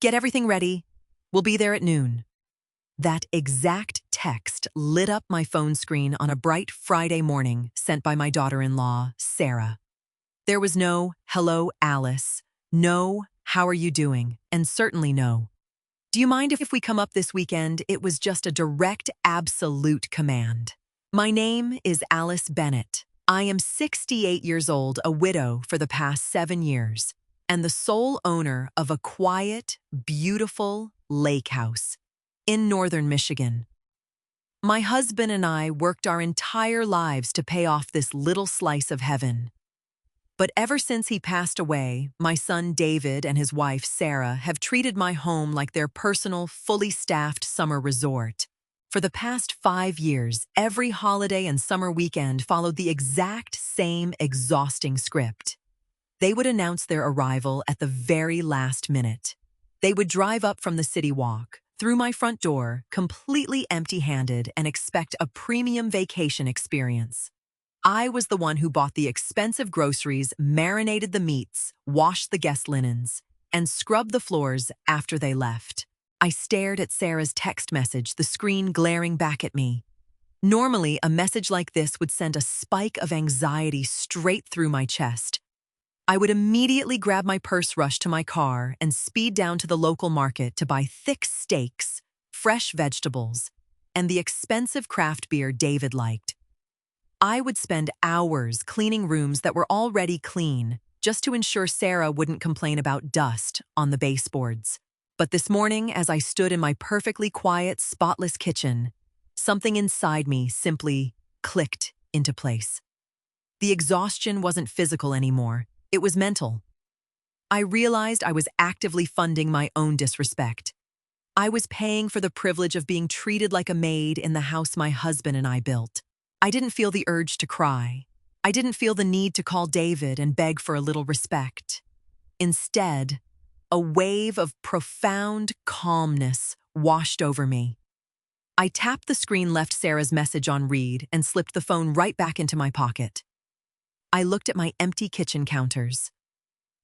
Get everything ready. We'll be there at noon. That exact text lit up my phone screen on a bright Friday morning sent by my daughter-in-law, Sarah. There was no, "Hello, Alice," no, "How are you doing?" and certainly no, "Do you mind if we come up this weekend?" It was just a direct, absolute command. My name is Alice Bennett. I am 68 years old, a widow for the past 7 years, and the sole owner of a quiet, beautiful lake house in northern Michigan. My husband and I worked our entire lives to pay off this little slice of heaven. But ever since he passed away, my son David and his wife Sarah have treated my home like their personal, fully staffed summer resort. For the past 5 years, every holiday and summer weekend followed the exact same exhausting script. They would announce their arrival at the very last minute. They would drive up from the city walk, through my front door, completely empty-handed, and expect a premium vacation experience. I was the one who bought the expensive groceries, marinated the meats, washed the guest linens, and scrubbed the floors after they left. I stared at Sarah's text message, the screen glaring back at me. Normally, a message like this would send a spike of anxiety straight through my chest. I would immediately grab my purse, rush to my car, and speed down to the local market to buy thick steaks, fresh vegetables, and the expensive craft beer David liked. I would spend hours cleaning rooms that were already clean, just to ensure Sarah wouldn't complain about dust on the baseboards. But this morning, as I stood in my perfectly quiet, spotless kitchen, something inside me simply clicked into place. The exhaustion wasn't physical anymore. It was mental. I realized I was actively funding my own disrespect. I was paying for the privilege of being treated like a maid in the house my husband and I built. I didn't feel the urge to cry. I didn't feel the need to call David and beg for a little respect. Instead, a wave of profound calmness washed over me. I tapped the screen, left Sarah's message on read, and slipped the phone right back into my pocket. I looked at my empty kitchen counters.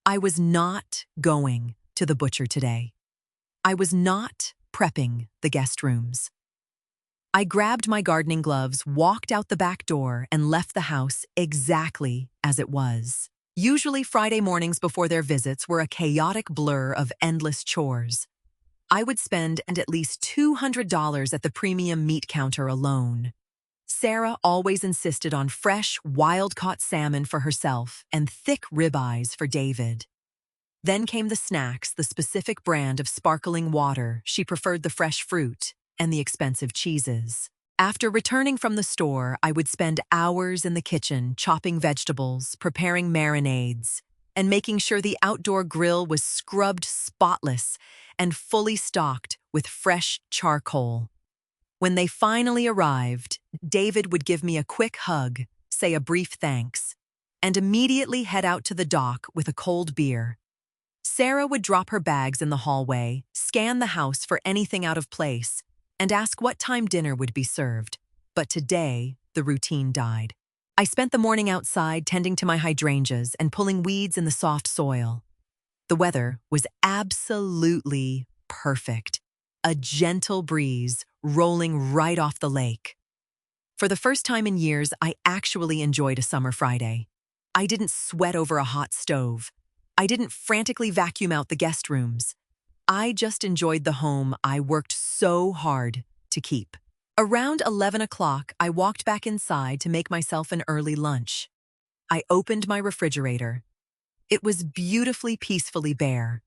I was not going to the butcher today. I was not prepping the guest rooms. I grabbed my gardening gloves, walked out the back door, and left the house exactly as it was. Usually Friday mornings before their visits were a chaotic blur of endless chores. I would spend at least $200 at the premium meat counter alone. Sarah always insisted on fresh, wild-caught salmon for herself and thick ribeyes for David. Then came the snacks, the specific brand of sparkling water. She preferred the fresh fruit and the expensive cheeses. After returning from the store, I would spend hours in the kitchen chopping vegetables, preparing marinades, and making sure the outdoor grill was scrubbed spotless and fully stocked with fresh charcoal. When they finally arrived, David would give me a quick hug, say a brief thanks, and immediately head out to the dock with a cold beer. Sarah would drop her bags in the hallway, scan the house for anything out of place, and ask what time dinner would be served. But today, the routine died. I spent the morning outside tending to my hydrangeas and pulling weeds in the soft soil. The weather was absolutely perfect. A gentle breeze rolling right off the lake. For the first time in years, I actually enjoyed a summer Friday. I didn't sweat over a hot stove. I didn't frantically vacuum out the guest rooms. I just enjoyed the home I worked so hard to keep. Around 11 o'clock, I walked back inside to make myself an early lunch. I opened my refrigerator. It was beautifully, peacefully bare.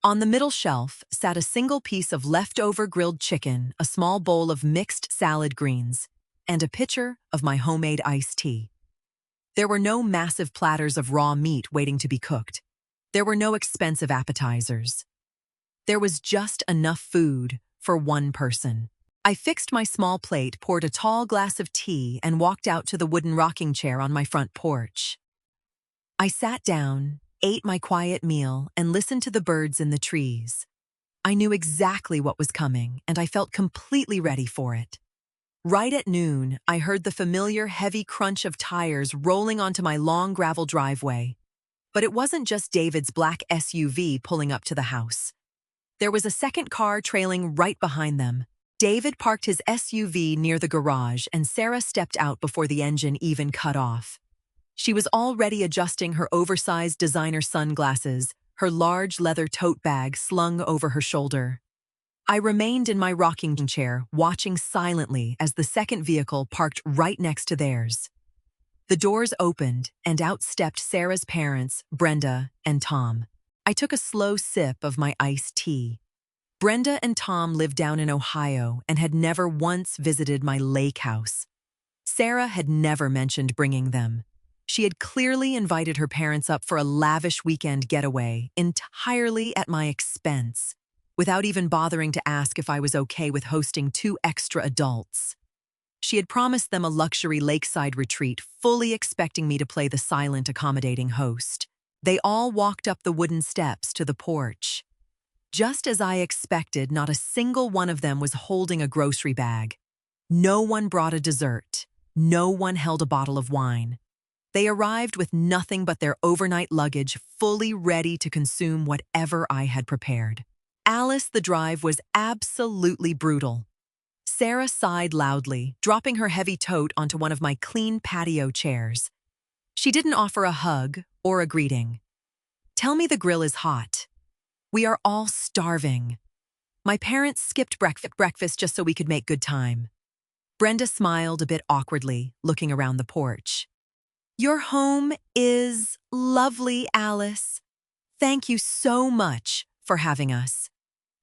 On the middle shelf sat a single piece of leftover grilled chicken, a small bowl of mixed salad greens, and a pitcher of my homemade iced tea. There were no massive platters of raw meat waiting to be cooked. There were no expensive appetizers. There was just enough food for one person. I fixed my small plate, poured a tall glass of tea, and walked out to the wooden rocking chair on my front porch. I sat down, ate my quiet meal, and listened to the birds in the trees. I knew exactly what was coming, and I felt completely ready for it. Right at noon, I heard the familiar heavy crunch of tires rolling onto my long gravel driveway. But it wasn't just David's black SUV pulling up to the house. There was a second car trailing right behind them. David parked his SUV near the garage, and Sarah stepped out before the engine even cut off. She was already adjusting her oversized designer sunglasses, her large leather tote bag slung over her shoulder. I remained in my rocking chair, watching silently as the second vehicle parked right next to theirs. The doors opened, and out stepped Sarah's parents, Brenda and Tom. I took a slow sip of my iced tea. Brenda and Tom lived down in Ohio and had never once visited my lake house. Sarah had never mentioned bringing them. She had clearly invited her parents up for a lavish weekend getaway, entirely at my expense, without even bothering to ask if I was okay with hosting 2 extra adults. She had promised them a luxury lakeside retreat, fully expecting me to play the silent, accommodating host. They all walked up the wooden steps to the porch. Just as I expected, not a single one of them was holding a grocery bag. No one brought a dessert. No one held a bottle of wine. They arrived with nothing but their overnight luggage, fully ready to consume whatever I had prepared. Alice, the drive was absolutely brutal. Sarah sighed loudly, dropping her heavy tote onto one of my clean patio chairs. She didn't offer a hug or a greeting. Tell me the grill is hot. We are all starving. My parents skipped breakfast just so we could make good time. Brenda smiled a bit awkwardly, looking around the porch. Your home is lovely, Alice. Thank you so much for having us.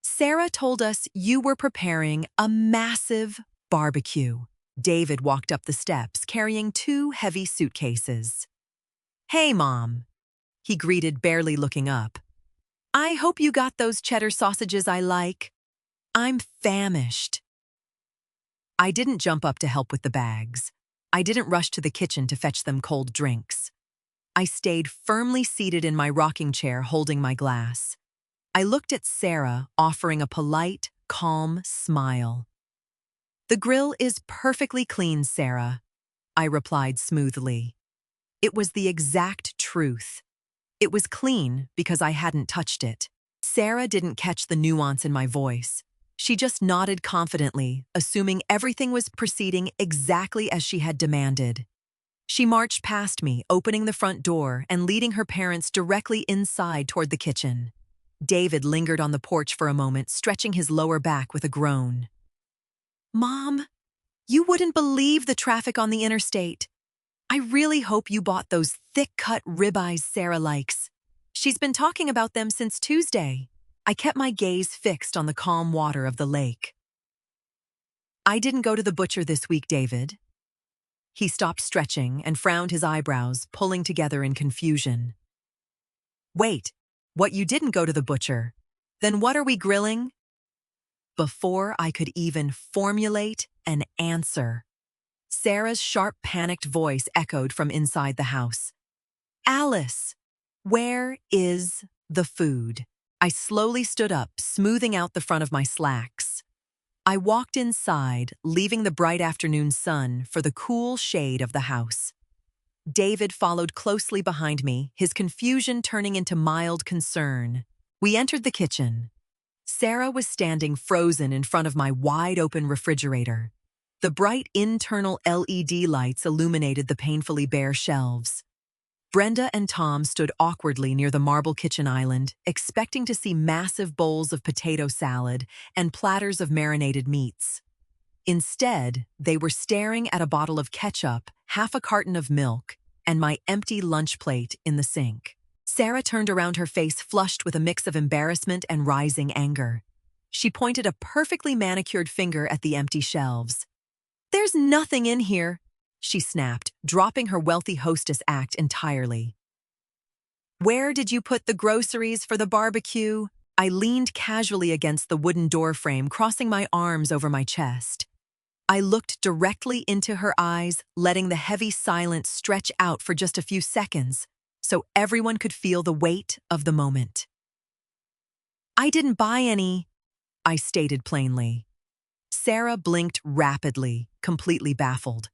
Sarah told us you were preparing a massive barbecue. David walked up the steps carrying 2 heavy suitcases. Hey, Mom, he greeted, barely looking up. I hope you got those cheddar sausages I like. I'm famished. I didn't jump up to help with the bags. I didn't rush to the kitchen to fetch them cold drinks. I stayed firmly seated in my rocking chair, holding my glass. I looked at Sarah, offering a polite, calm smile. The grill is perfectly clean, Sarah, I replied smoothly. It was the exact truth. It was clean because I hadn't touched it. Sarah didn't catch the nuance in my voice. She just nodded confidently, assuming everything was proceeding exactly as she had demanded. She marched past me, opening the front door and leading her parents directly inside toward the kitchen. David lingered on the porch for a moment, stretching his lower back with a groan. Mom, you wouldn't believe the traffic on the interstate. I really hope you bought those thick-cut ribeyes Sarah likes. She's been talking about them since Tuesday. I kept my gaze fixed on the calm water of the lake. I didn't go to the butcher this week, David. He stopped stretching and frowned, his eyebrows pulling together in confusion. Wait, what, you didn't go to the butcher? Then what are we grilling? Before I could even formulate an answer, Sarah's sharp, panicked voice echoed from inside the house. Alice, where is the food? I slowly stood up, smoothing out the front of my slacks. I walked inside, leaving the bright afternoon sun for the cool shade of the house. David followed closely behind me, his confusion turning into mild concern. We entered the kitchen. Sarah was standing frozen in front of my wide-open refrigerator. The bright internal LED lights illuminated the painfully bare shelves. Brenda and Tom stood awkwardly near the marble kitchen island, expecting to see massive bowls of potato salad and platters of marinated meats. Instead, they were staring at a bottle of ketchup, half a carton of milk, and my empty lunch plate in the sink. Sarah turned around, her face flushed with a mix of embarrassment and rising anger. She pointed a perfectly manicured finger at the empty shelves. There's nothing in here, she snapped, dropping her wealthy hostess act entirely. Where did you put the groceries for the barbecue? I leaned casually against the wooden door frame, crossing my arms over my chest. I looked directly into her eyes, letting the heavy silence stretch out for just a few seconds, so everyone could feel the weight of the moment. I didn't buy any, I stated plainly. Sarah blinked rapidly, completely baffled.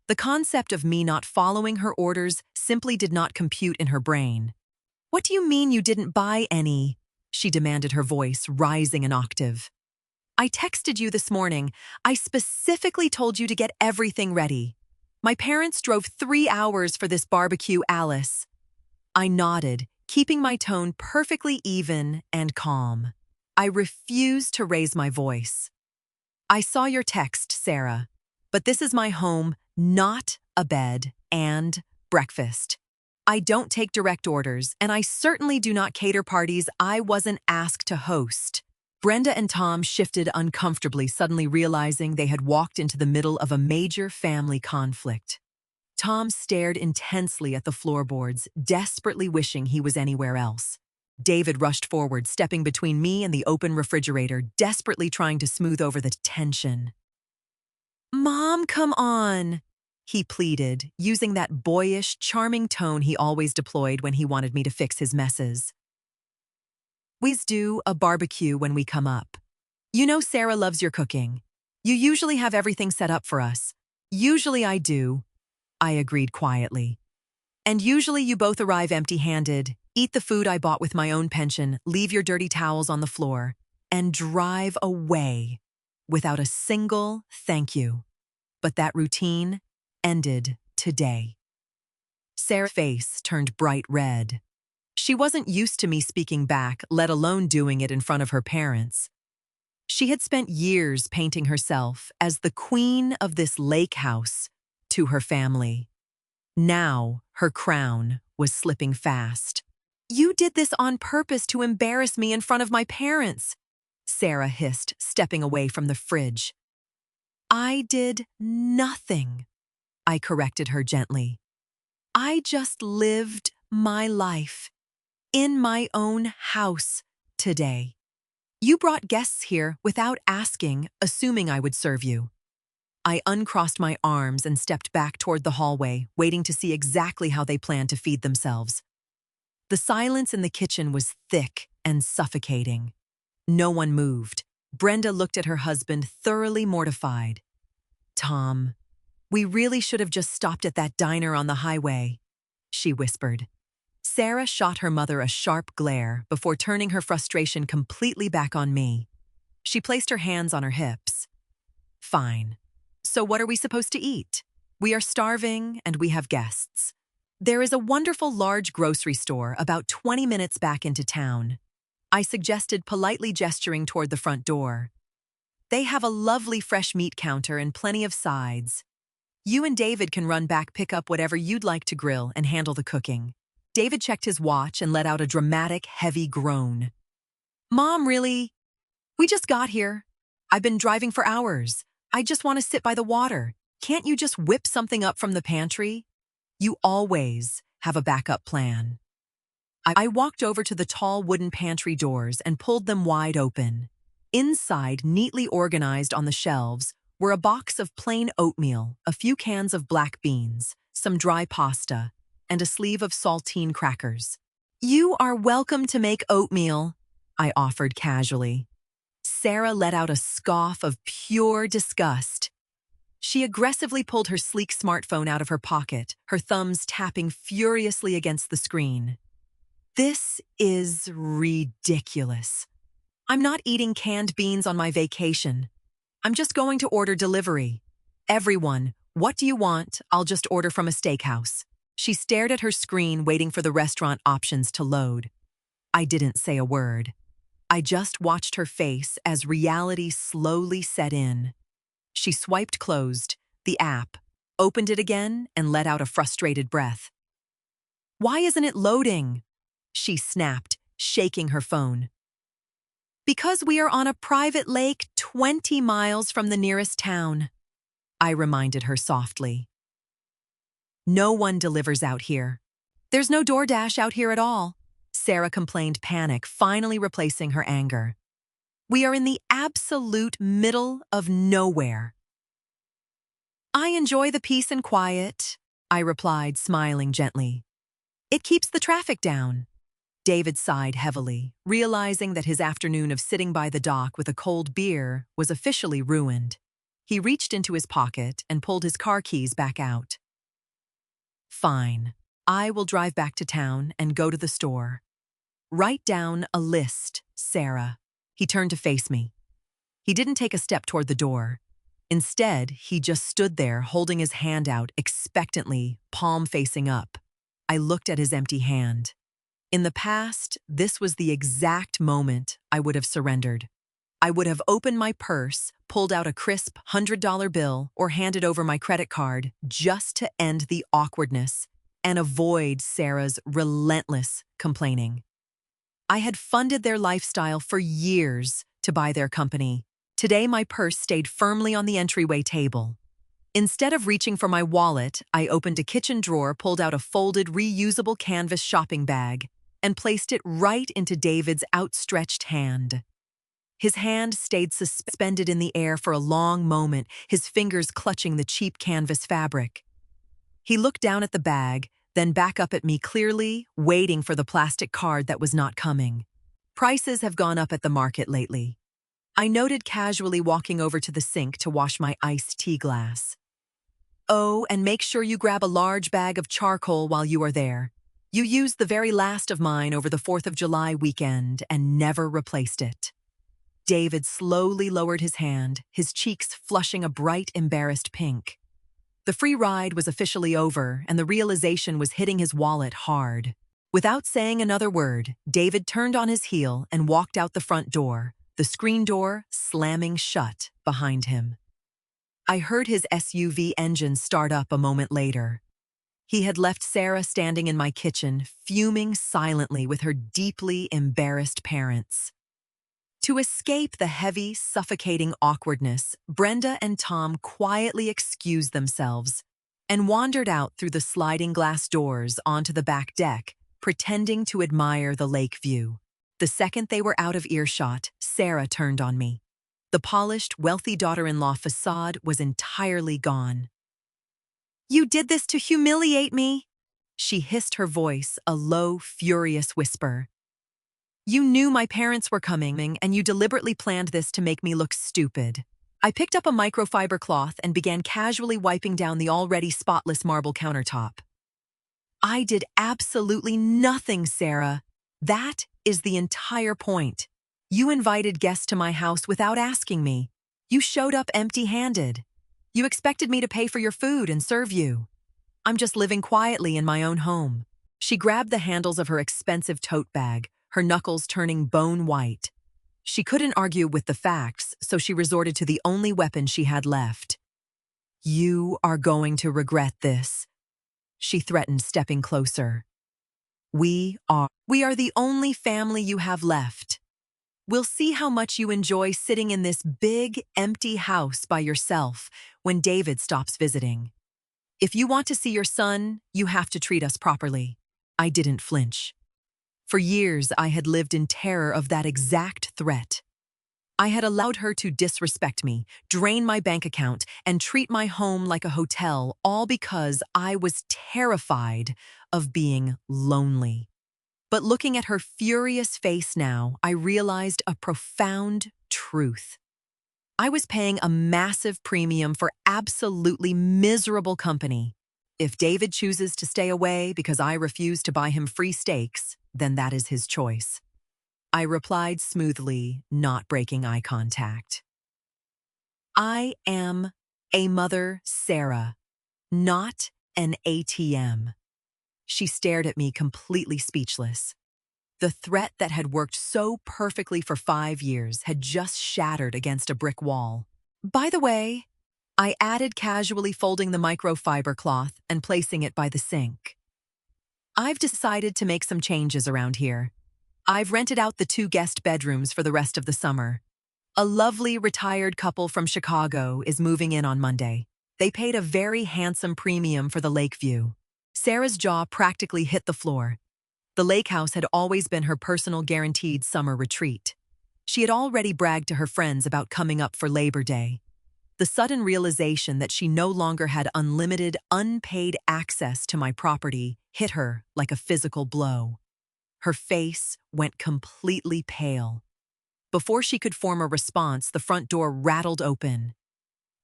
The concept of me not following her orders simply did not compute in her brain. What do you mean you didn't buy any? she demanded, her voice rising an octave. I texted you this morning. I specifically told you to get everything ready. My parents drove 3 hours for this barbecue, Alice. I nodded, keeping my tone perfectly even and calm. I refused to raise my voice. I saw your text, Sarah, but this is my home, not a bed and breakfast. I don't take direct orders, and I certainly do not cater parties I wasn't asked to host. Brenda and Tom shifted uncomfortably, suddenly realizing they had walked into the middle of a major family conflict. Tom stared intensely at the floorboards, desperately wishing he was anywhere else. David rushed forward, stepping between me and the open refrigerator, desperately trying to smooth over the tension. "Mom, come on," he pleaded, using that boyish, charming tone he always deployed when he wanted me to fix his messes. "We do a barbecue when we come up. You know Sarah loves your cooking. You usually have everything set up for us." "Usually I do," I agreed quietly. "And usually you both arrive empty-handed, eat the food I bought with my own pension, leave your dirty towels on the floor, and drive away without a single thank you." But that routine ended today. Sarah's face turned bright red. She wasn't used to me speaking back, let alone doing it in front of her parents. She had spent years painting herself as the queen of this lake house to her family. Now her crown was slipping fast. "You did this on purpose to embarrass me in front of my parents," Sarah hissed, stepping away from the fridge. "I did nothing," I corrected her gently. "I just lived my life in my own house today. You brought guests here without asking, assuming I would serve you." I uncrossed my arms and stepped back toward the hallway, waiting to see exactly how they planned to feed themselves. The silence in the kitchen was thick and suffocating. No one moved. Brenda looked at her husband, thoroughly mortified. "Tom, we really should have just stopped at that diner on the highway," she whispered. Sarah shot her mother a sharp glare before turning her frustration completely back on me. She placed her hands on her hips. "Fine. So what are we supposed to eat? We are starving and we have guests. There is a wonderful large grocery store about 20 minutes back into town," I suggested, politely gesturing toward the front door. "They have a lovely fresh meat counter and plenty of sides. You and David can run back, pick up whatever you'd like to grill, and handle the cooking." David checked his watch and let out a dramatic, heavy groan. "Mom, really? We just got here. I've been driving for hours. I just want to sit by the water. Can't you just whip something up from the pantry?" "You always have a backup plan." I walked over to the tall wooden pantry doors and pulled them wide open. Inside, neatly organized on the shelves, were a box of plain oatmeal, a few cans of black beans, some dry pasta, and a sleeve of saltine crackers. "You are welcome to make oatmeal," I offered casually. Sarah let out a scoff of pure disgust. She aggressively pulled her sleek smartphone out of her pocket, her thumbs tapping furiously against the screen. "This is ridiculous. I'm not eating canned beans on my vacation. I'm just going to order delivery. Everyone, what do you want? I'll just order from a steakhouse." She stared at her screen, waiting for the restaurant options to load. I didn't say a word. I just watched her face as reality slowly set in. She swiped closed the app, opened it again, and let out a frustrated breath. "Why isn't it loading?" she snapped, shaking her phone. "Because we are on a private lake 20 miles from the nearest town," I reminded her softly. "No one delivers out here. There's no DoorDash out here at all," Sarah complained, panic finally replacing her anger. "We are in the absolute middle of nowhere." "I enjoy the peace and quiet," I replied, smiling gently. "It keeps the traffic down." David sighed heavily, realizing that his afternoon of sitting by the dock with a cold beer was officially ruined. He reached into his pocket and pulled his car keys back out. "Fine. I will drive back to town and go to the store." Write down a list, Sarah. He turned to face me. He didn't take a step toward the door. Instead, he just stood there holding his hand out expectantly, palm facing up. I looked at his empty hand. In the past, this was the exact moment I would have surrendered. I would have opened my purse, pulled out a crisp $100 bill, or handed over my credit card just to end the awkwardness and avoid Sarah's relentless complaining. I had funded their lifestyle for years to buy their company. Today, my purse stayed firmly on the entryway table. Instead of reaching for my wallet, I opened a kitchen drawer, pulled out a folded, reusable canvas shopping bag, and placed it right into David's outstretched hand. His hand stayed suspended in the air for a long moment, his fingers clutching the cheap canvas fabric. He looked down at the bag, then back up at me clearly, waiting for the plastic card that was not coming. Prices have gone up at the market lately. I noted, casually walking over to the sink to wash my iced tea glass. Oh, and make sure you grab a large bag of charcoal while you are there. You used the very last of mine over the 4th of July weekend and never replaced it. David slowly lowered his hand, his cheeks flushing a bright, embarrassed pink. The free ride was officially over, and the realization was hitting his wallet hard. Without saying another word, David turned on his heel and walked out the front door, the screen door slamming shut behind him. I heard his SUV engine start up a moment later. He had left Sarah standing in my kitchen, fuming silently with her deeply embarrassed parents. To escape the heavy, suffocating awkwardness, Brenda and Tom quietly excused themselves and wandered out through the sliding glass doors onto the back deck, pretending to admire the lake view. The second they were out of earshot, Sarah turned on me. The polished, wealthy daughter-in-law facade was entirely gone. "You did this to humiliate me," she hissed, her voice a low, furious whisper. "You knew my parents were coming, and you deliberately planned this to make me look stupid." I picked up a microfiber cloth and began casually wiping down the already spotless marble countertop. "I did absolutely nothing, Sarah. That is the entire point. You invited guests to my house without asking me. You showed up empty-handed. You expected me to pay for your food and serve you. I'm just living quietly in my own home." She grabbed the handles of her expensive tote bag, her knuckles turning bone white. She couldn't argue with the facts, so she resorted to the only weapon she had left. "You are going to regret this," she threatened, stepping closer. We are the only family you have left. We'll see how much you enjoy sitting in this big, empty house by yourself when David stops visiting. If you want to see your son, you have to treat us properly." I didn't flinch. For years, I had lived in terror of that exact threat. I had allowed her to disrespect me, drain my bank account, and treat my home like a hotel, all because I was terrified of being lonely. But looking at her furious face now, I realized a profound truth. I was paying a massive premium for absolutely miserable company. If David chooses to stay away because I refuse to buy him free steaks, then that is his choice. I replied smoothly, not breaking eye contact. "I am a mother, Sarah, not an ATM." She stared at me, completely speechless. The threat that had worked so perfectly for 5 years had just shattered against a brick wall. "By the way," I added, casually folding the microfiber cloth and placing it by the sink, "I've decided to make some changes around here. I've rented out the 2 guest bedrooms for the rest of the summer. A lovely retired couple from Chicago is moving in on Monday. They paid a very handsome premium for the lake view." Sarah's jaw practically hit the floor. The lake house had always been her personal guaranteed summer retreat. She had already bragged to her friends about coming up for Labor Day. The sudden realization that she no longer had unlimited, unpaid access to my property hit her like a physical blow. Her face went completely pale. Before she could form a response, the front door rattled open.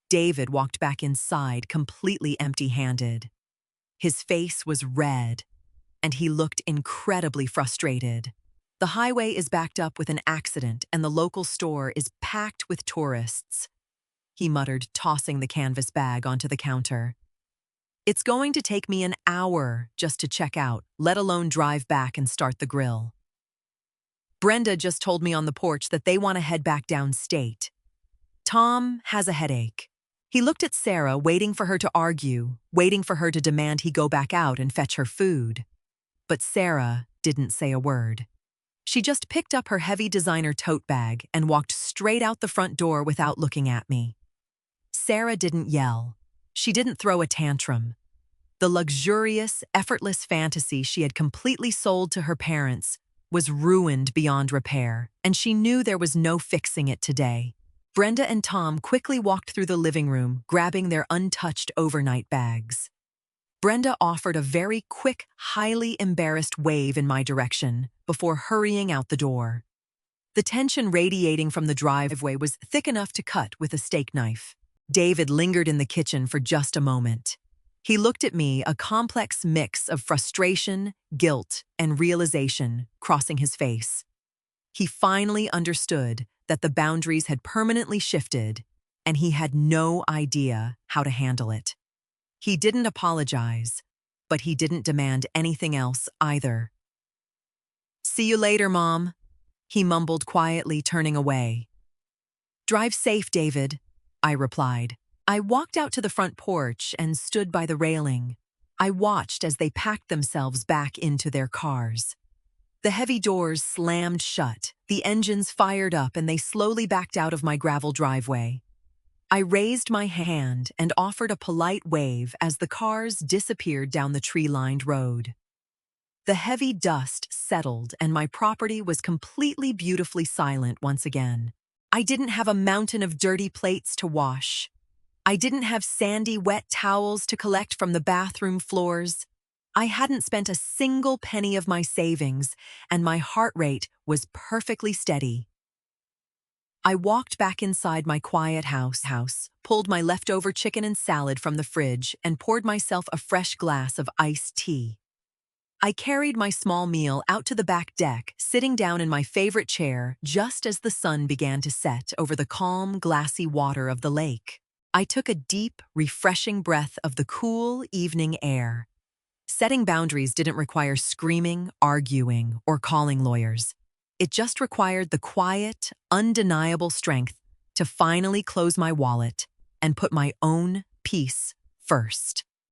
David walked back inside, completely empty-handed. His face was red, and he looked incredibly frustrated. The highway is backed up with an accident and the local store is packed with tourists, he muttered, tossing the canvas bag onto the counter. It's going to take me an hour just to check out, let alone drive back and start the grill. Brenda just told me on the porch that they want to head back downstate. Tom has a headache. He looked at Sarah, waiting for her to argue, waiting for her to demand he go back out and fetch her food. But Sarah didn't say a word. She just picked up her heavy designer tote bag and walked straight out the front door without looking at me. Sarah didn't yell. She didn't throw a tantrum. The luxurious, effortless fantasy she had completely sold to her parents was ruined beyond repair, and she knew there was no fixing it today. Brenda and Tom quickly walked through the living room, grabbing their untouched overnight bags. Brenda offered a very quick, highly embarrassed wave in my direction before hurrying out the door. The tension radiating from the driveway was thick enough to cut with a steak knife. David lingered in the kitchen for just a moment. He looked at me, a complex mix of frustration, guilt, and realization crossing his face. He finally understood that the boundaries had permanently shifted, and he had no idea how to handle it. He didn't apologize, but he didn't demand anything else either. "See you later, Mom," he mumbled quietly, turning away. "Drive safe, David," I replied. I walked out to the front porch and stood by the railing. I watched as they packed themselves back into their cars. The heavy doors slammed shut, the engines fired up, and they slowly backed out of my gravel driveway. I raised my hand and offered a polite wave as the cars disappeared down the tree-lined road. The heavy dust settled and my property was completely beautifully silent once again. I didn't have a mountain of dirty plates to wash. I didn't have sandy, wet towels to collect from the bathroom floors. I hadn't spent a single penny of my savings, and my heart rate was perfectly steady. I walked back inside my quiet house, pulled my leftover chicken and salad from the fridge, and poured myself a fresh glass of iced tea. I carried my small meal out to the back deck, sitting down in my favorite chair just as the sun began to set over the calm, glassy water of the lake. I took a deep, refreshing breath of the cool evening air. Setting boundaries didn't require screaming, arguing, or calling lawyers. It just required the quiet, undeniable strength to finally close my wallet and put my own peace first.